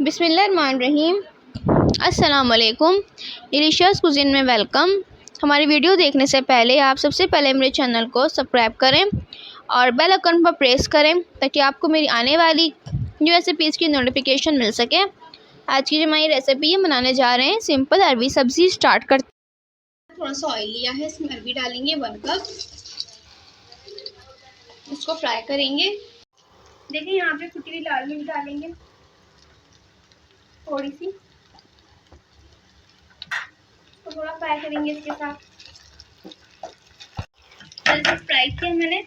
बिस्मिल्लाहिर्रहमानिर्रहीम। अस्सलाम वालेकुम। डिलीशियस कुज़ीन में वेलकम। हमारी वीडियो देखने से पहले आप सबसे पहले मेरे चैनल को सब्सक्राइब करें और बेल आइकन पर प्रेस करें ताकि आपको मेरी आने वाली न्यू रेसिपीज़ की नोटिफिकेशन मिल सके। आज की जो हमारी रेसिपी है बनाने जा रहे हैं सिंपल अरबी सब्ज़ी। स्टार्ट करते हैं। थोड़ा सा ऑयल लिया है, इसमें अरबी डालेंगे 1 कप। इसको फ्राई करेंगे। देखिए यहाँ पे कुटी हुई लाल मिर्च डालेंगे थोड़ी सी, तो थोड़ा फ्राई करेंगे इसके साथ। फ्राई किया मैंने।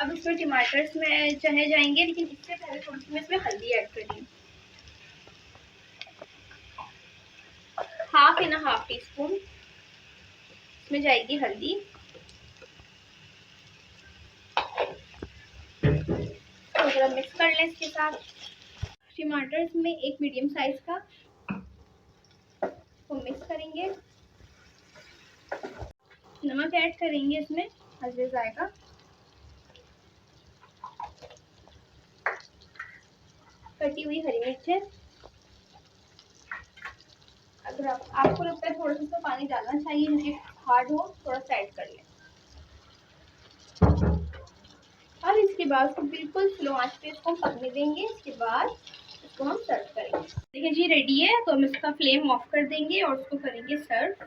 अब इसमें टमाटर में चने जाएंगे, लेकिन इससे पहले थोड़ी सी मैं इसमें हल्दी ऐड करेंगे। हाफ टी स्पून इसमें जाएगी हल्दी। तो जरा मिक्स कर लें इसके साथ। टमाटर इसमें एक मीडियम साइज का, तो मिक्स करेंगे। नमक ऐड करेंगे इसमें हल्दी जाएगा। कटी हुई हरी मिर्च है। अगर आपको लगता है थोड़ा सा पानी डालना चाहिए, मुझे हार्ड हो थोड़ा सा ऐड कर लें। और इसके बाद इसको बिल्कुल स्लो आंच पे इसको पकने देंगे। इसके बाद इसको हम सर्व करेंगे। देखिए जी रेडी है, तो हम इसका फ्लेम ऑफ कर देंगे और इसको करेंगे सर्व।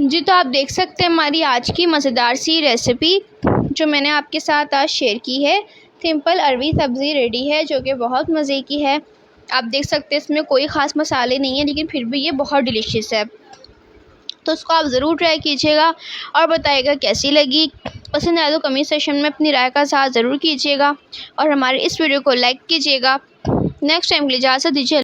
जी तो आप देख सकते हैं हमारी आज की मज़ेदार सी रेसिपी जो मैंने आपके साथ आज शेयर की है। सिंपल अरबी सब्ज़ी रेडी है जो कि बहुत मज़े की है। आप देख सकते हैं इसमें कोई ख़ास मसाले नहीं है, लेकिन फिर भी ये बहुत डिलीशियस है। तो उसको आप ज़रूर ट्राई कीजिएगा और बताइएगा कैसी लगी। पसंद आए तो कमेंट सेक्शन में अपनी राय का साथ ज़रूर कीजिएगा और हमारे इस वीडियो को लाइक कीजिएगा। नेक्स्ट टाइम के लिए इजाज़त दीजिए।